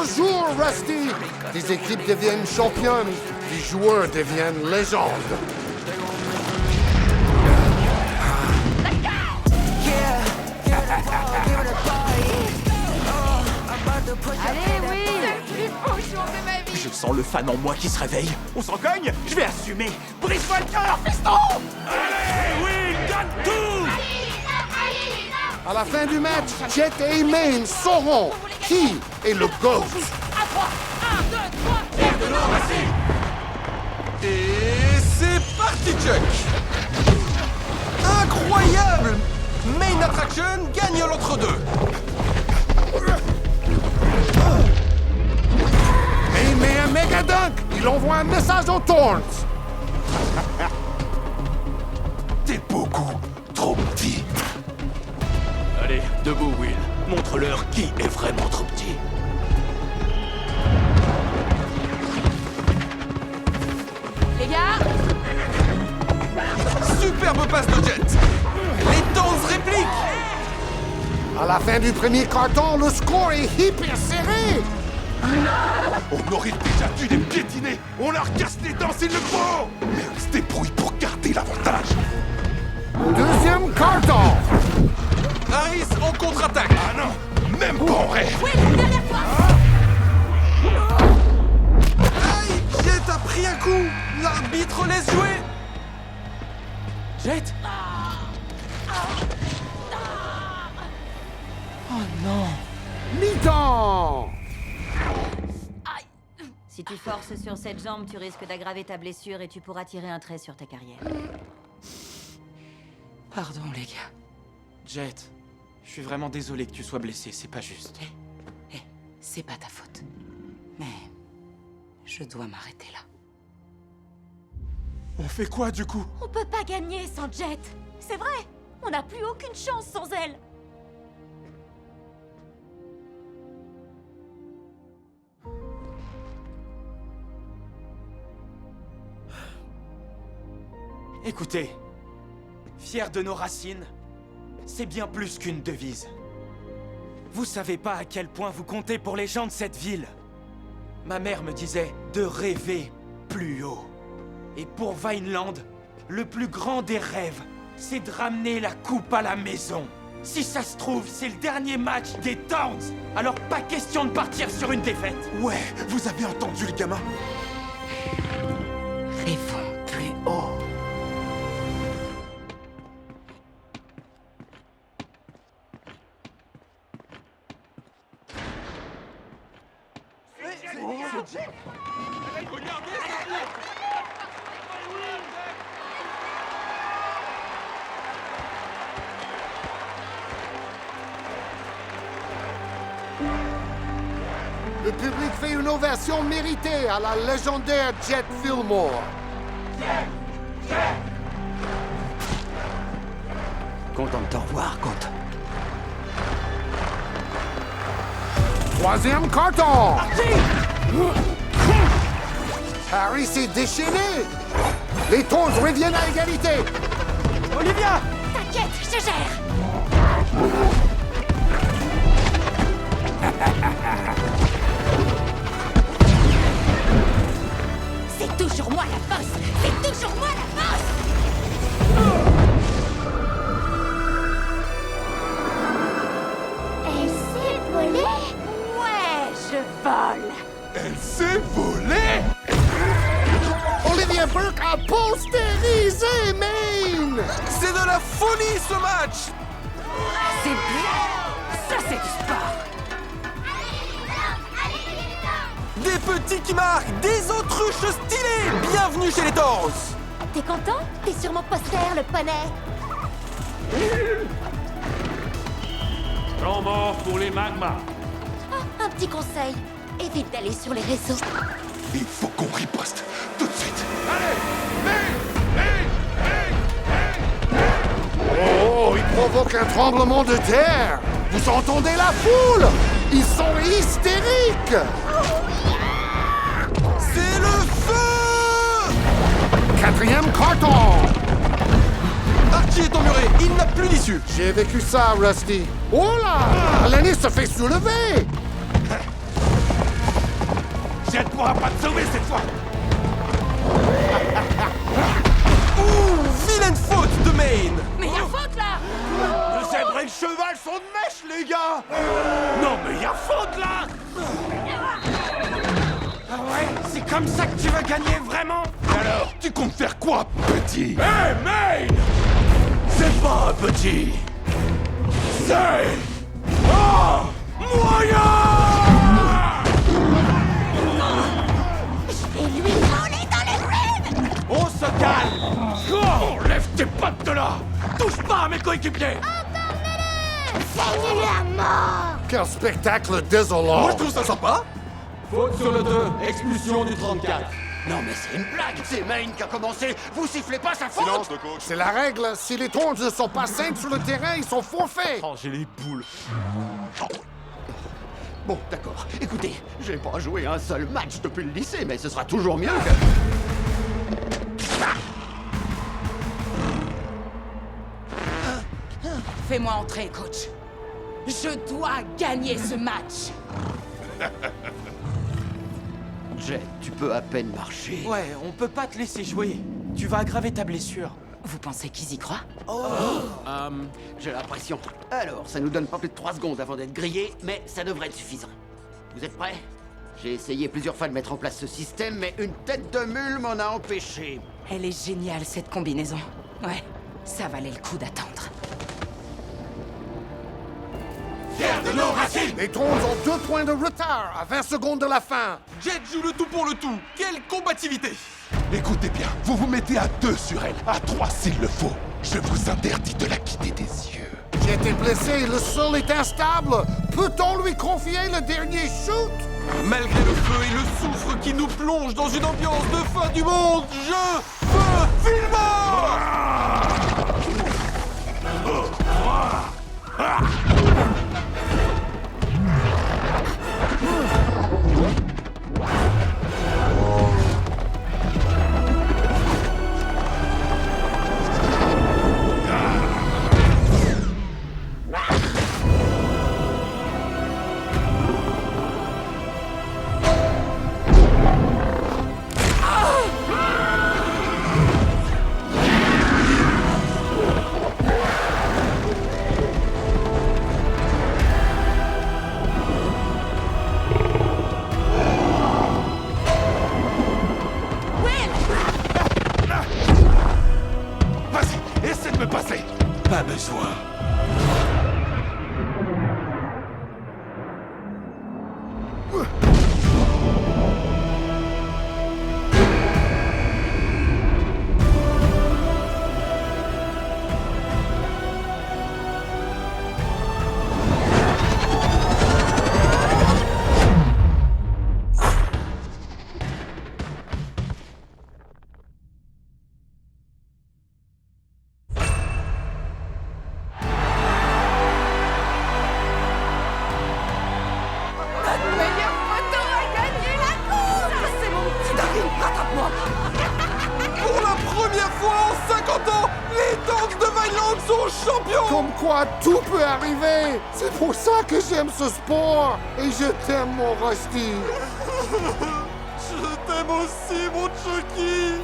jours, Rusty! Les équipes deviennent championnes, les joueurs deviennent légendes. Allez, oui! C'est le plus beau jour de ma vie! Je sens le fan en moi qui se réveille. On s'en cogne? Je vais assumer. Brise-moi le cœur, fiston! Allez, Will, donne tout! À la fin du match, Jet et Maine sauront qui est le GOAT. À 3! 1, 2, 3! Pierre de Norassi! Et c'est parti, Chuck! Incroyable! Main Attraction gagne l'entre-deux. Maine met un méga dunk. Il envoie un message aux Thorns. T'es beaucoup trop petit. Allez, debout, Will. Montre-leur qui est vraiment trop petit. Les gars! Superbe passe de Jet. Les Thorns répliquent. À la fin du premier carton, le score est hyper serré. On aurait déjà dû les piétiner. On leur casse les dents s'il le faut. Mais on se débrouille pour garder l'avantage. Deuxième carton. Harris en contre-attaque. Ah non, même pas en rêve. Will, derrière toi! Aïe, Jet a pris un coup. L'arbitre laisse jouer. Jet? Oh non. Mi-temps. Si tu forces sur cette jambe, tu risques d'aggraver ta blessure et tu pourras tirer un trait sur ta carrière. Pardon, les gars. Jet, je suis vraiment désolé que tu sois blessé, c'est pas juste. C'est pas ta faute. Mais je dois m'arrêter là. On fait quoi, du coup? On peut pas gagner sans Jet. C'est vrai. On n'a plus aucune chance sans elle. Écoutez, fier de nos racines, c'est bien plus qu'une devise. Vous savez pas à quel point vous comptez pour les gens de cette ville. Ma mère me disait de rêver plus haut. Et pour Vineland, le plus grand des rêves, c'est de ramener la coupe à la maison. Si ça se trouve, c'est le dernier match des Thorns. Alors pas question de partir sur une défaite. Ouais, vous avez entendu le gamin? Rêvons plus haut. Le public fait une ovation méritée à la légendaire Jet Fillmore. Content de te revoir, Côte. Troisième carton. Harry s'est déchaîné. Les Thorns reviennent à égalité. Olivia! T'inquiète, je gère. C'est toujours moi la boss. C'est toujours moi la boss. Elle s'est volée? Ouais, je vole. Elle s'est volée! Olivia Burke a postérisé Maine. C'est de la folie ce match. C'est bien. Ça, c'est du sport. Des petits qui marquent, des autruches stylées. Bienvenue chez les Thorns. T'es content? T'es sur mon poster, le poney. Grand mort pour les magmas. Oh, un petit conseil. Évite d'aller sur les réseaux. Il faut qu'on riposte tout de suite. Oh, il provoque un tremblement de terre. Vous entendez la foule? Ils sont hystériques. C'est le feu. Quatrième carton. Archie est emmuré, il n'a plus d'issue. J'ai vécu ça, Rusty. Oh là! Lenny se fait soulever. Jet pourra pas te sauver cette fois. Ouh, vilaine faute de Maine. Mais y'a faute là! Le zèbre et le cheval sont de mèche, les gars. Non, mais y a faute là. Ah ouais? C'est comme ça que tu veux gagner vraiment? Alors, tu comptes faire quoi, petit? Hey, Maine! C'est pas un petit. C'est un moyen! Et lui voler dans les ruines! On se calme! Oh, lève tes pattes de là! Touche pas à mes coéquipiers! Saignez-le à mort. Quel spectacle désolant! Moi, je trouve ça sympa. Faute sur le 2, expulsion du 34. Non mais c'est une blague, c'est Maine qui a commencé. Vous sifflez pas sa faute. Silence, le coach. C'est la règle. Si les Thorns ne sont pas 5 sur le terrain, ils sont forfaits. Oh, j'ai les boules. Bon, d'accord. Écoutez, j'ai pas joué un seul match depuis le lycée, mais ce sera toujours mieux que... Fais-moi entrer, coach. Je dois gagner ce match. Jet, tu peux à peine marcher. Ouais, on peut pas te laisser jouer. Tu vas aggraver ta blessure. Vous pensez qu'ils y croient? J'ai l'impression. Alors, ça nous donne pas plus de 3 secondes avant d'être grillés, mais ça devrait être suffisant. Vous êtes prêts? J'ai essayé plusieurs fois de mettre en place ce système, mais une tête de mule m'en a empêché. Elle est géniale, cette combinaison. Ouais, ça valait le coup d'attendre. Les Thorns ont 2 points de retard à 20 secondes de la fin. Jet joue le tout pour le tout. Quelle combativité. Écoutez bien, vous vous mettez à 2 sur elle, à 3 s'il le faut. Je vous interdis de la quitter des yeux. J'ai été blessé, le sol est instable. Peut-on lui confier le dernier shoot? Malgré le feu et le soufre qui nous plongent dans une ambiance de fin du monde, je veux filmer. Vas-y, essaie de me passer. Pas besoin. Meilleure photo a gagné la course. C'est mon petit Daryl, rattrape-moi. Pour la première fois en 50 ans, les Thorns de Vineland sont champions. Comme quoi tout peut arriver. C'est pour ça que j'aime ce sport. Et je t'aime, mon Rusty. Je t'aime aussi, mon Chucky.